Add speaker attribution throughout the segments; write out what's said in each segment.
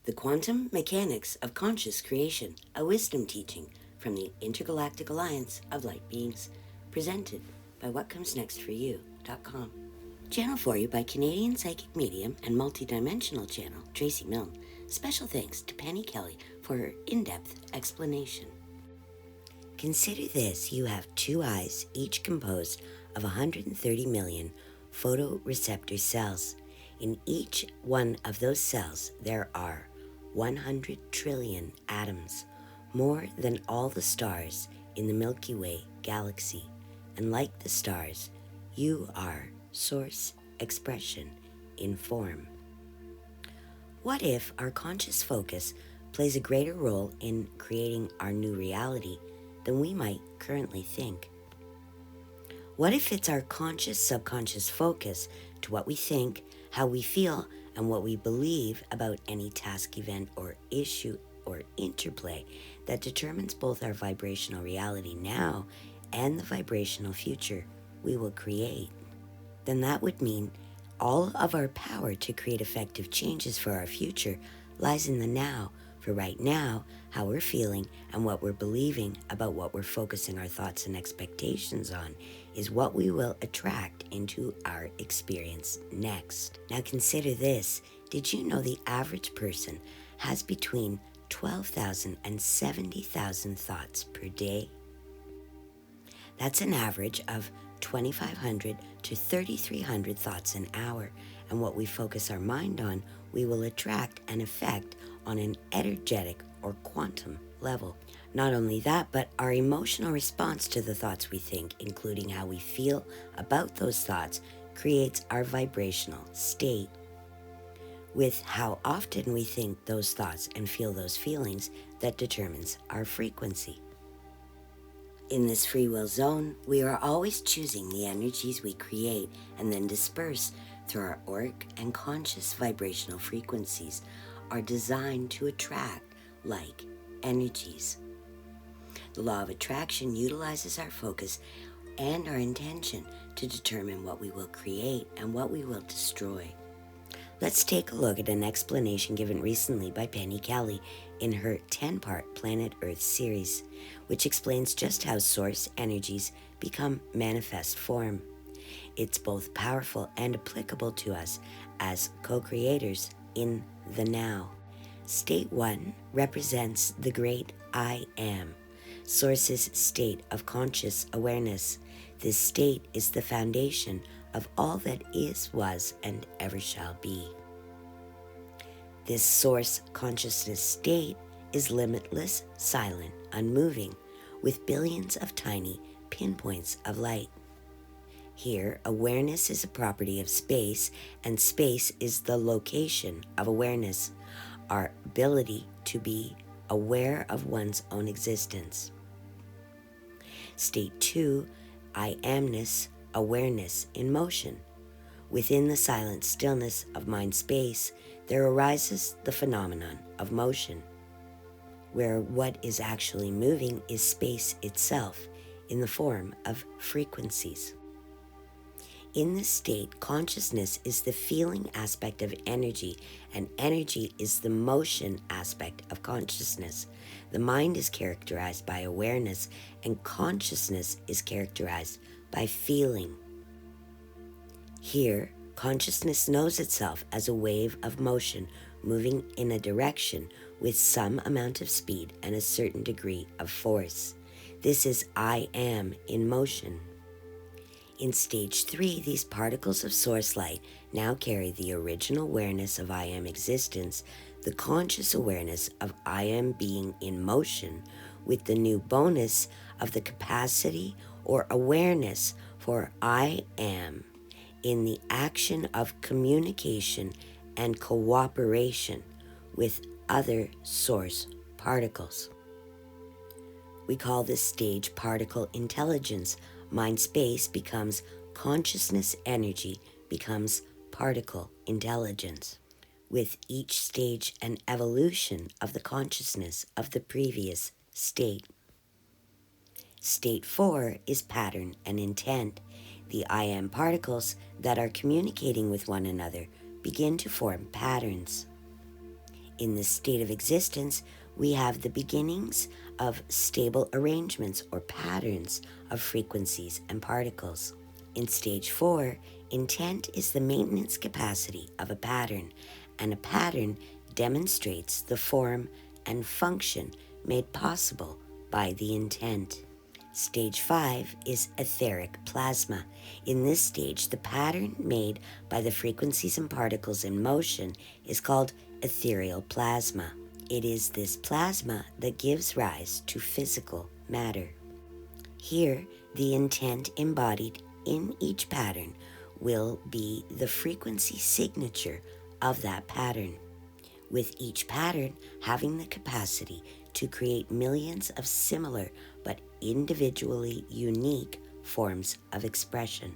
Speaker 1: The Quantum Mechanics of Conscious Creation, a wisdom teaching from the Intergalactic Alliance of Light Beings, presented by WhatComesNextForYou.com. Channel for you by Canadian psychic medium and multidimensional channel Tracey Milne. Special thanks to Penny Kelly for her in-depth explanation. Consider this: you have two eyes, each composed of 130 million photoreceptor cells. In each one of those cells, there are 100 trillion atoms, more than all the stars in the Milky Way galaxy. And like the stars, you are source expression in form. What if our conscious focus plays a greater role in creating our new reality than we might currently think? What if it's our conscious subconscious focus to what we think, how we feel, and what we believe about any task, event, or issue or interplay that determines both our vibrational reality now and the vibrational future we will create? Then that would mean all of our power to create effective changes for our future lies in the now. For right now, how we're feeling and what we're believing about what we're focusing our thoughts and expectations on is what we will attract into our experience next. Now consider this. Did you know the average person has between 12,000 and 70,000 thoughts per day? That's an average of 2,500 to 3,300 thoughts an hour. And what we focus our mind on, we will attract and affect on an energetic or quantum level. Not only that, but our emotional response to the thoughts we think, including how we feel about those thoughts, creates our vibrational state. With how often we think those thoughts and feel those feelings, that determines our frequency. In this free will zone, we are always choosing the energies we create and then disperse through our auric and conscious vibrational frequencies are designed to attract like energies. The law of attraction utilizes our focus and our intention to determine what we will create and what we will destroy. Let's take a look at an explanation given recently by Penny Kelly in her 10-part Planet Earth series, which explains just how source energies become manifest form. It's both powerful and applicable to us as co-creators in the now. State 1 represents the great I Am, Source's state of conscious awareness. This state is the foundation of all that is, was, and ever shall be. This source consciousness state is limitless, silent, unmoving, with billions of tiny pinpoints of light. Here, awareness is a property of space, and space is the location of awareness, our ability to be aware of one's own existence. State 2, I amness, awareness in motion. Within the silent stillness of mind space, there arises the phenomenon of motion, where what is actually moving is space itself in the form of frequencies. In this state, consciousness is the feeling aspect of energy, and energy is the motion aspect of consciousness. The mind is characterized by awareness, and consciousness is characterized by feeling. Here, consciousness knows itself as a wave of motion moving in a direction with some amount of speed and a certain degree of force. This is I Am in motion. In stage 3, these particles of source light now carry the original awareness of I Am existence, the conscious awareness of I Am being in motion, with the new bonus of the capacity or awareness for I Am in the action of communication and cooperation with other source particles. We call this stage particle intelligence. Mind space becomes consciousness, energy becomes particle intelligence. With each stage an evolution of the consciousness of the previous state. State 4 is pattern and intent. The I Am particles that are communicating with one another begin to form patterns. In this state of existence, we have the beginnings of stable arrangements or patterns of frequencies and particles. In stage 4, intent is the maintenance capacity of a pattern, and a pattern demonstrates the form and function made possible by the intent. Stage 5 is etheric plasma. In this stage, the pattern made by the frequencies and particles in motion is called ethereal plasma. It is this plasma that gives rise to physical matter. Here, the intent embodied in each pattern will be the frequency signature of that pattern, with each pattern having the capacity to create millions of similar but individually unique forms of expression.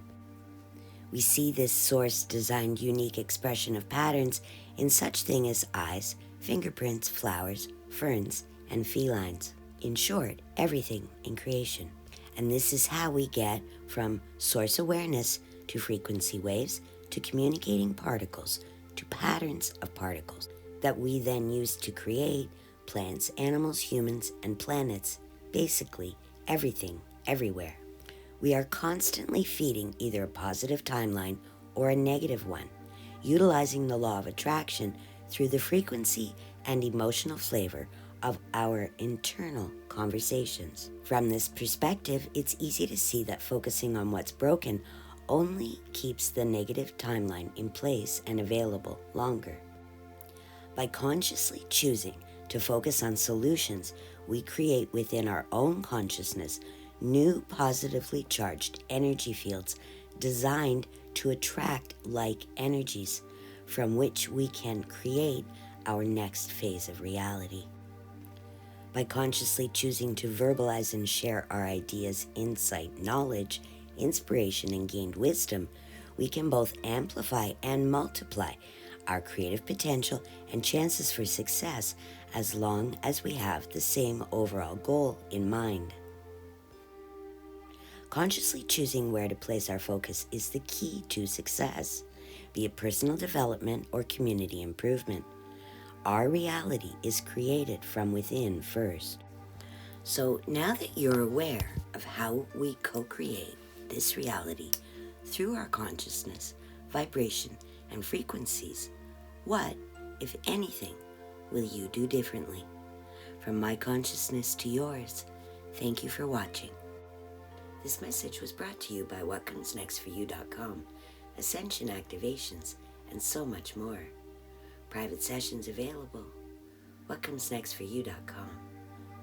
Speaker 1: We see this source-designed unique expression of patterns in such things as eyes, fingerprints, flowers, ferns, and felines. In short, everything in creation. And this is how we get from source awareness to frequency waves to communicating particles to patterns of particles that we then use to create plants, animals, humans, and planets, basically everything, everywhere. We are constantly feeding either a positive timeline or a negative one, utilizing the law of attraction through the frequency and emotional flavor of our internal conversations. From this perspective, it's easy to see that focusing on what's broken only keeps the negative timeline in place and available longer. By consciously choosing to focus on solutions, we create within our own consciousness new positively charged energy fields designed to attract like energies from which we can create our next phase of reality. By consciously choosing to verbalize and share our ideas, insight, knowledge, inspiration, and gained wisdom, we can both amplify and multiply our creative potential and chances for success as long as we have the same overall goal in mind. Consciously choosing where to place our focus is the key to success, be it personal development or community improvement. Our reality is created from within first. So now that you're aware of how we co-create this reality through our consciousness, vibration, and frequencies, what, if anything, will you do differently? From my consciousness to yours, thank you for watching. This message was brought to you by whatcomesnextforyou.com, Ascension Activations, and so much more. Private sessions available. whatcomesnextforyou.com.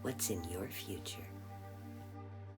Speaker 1: What's in your future?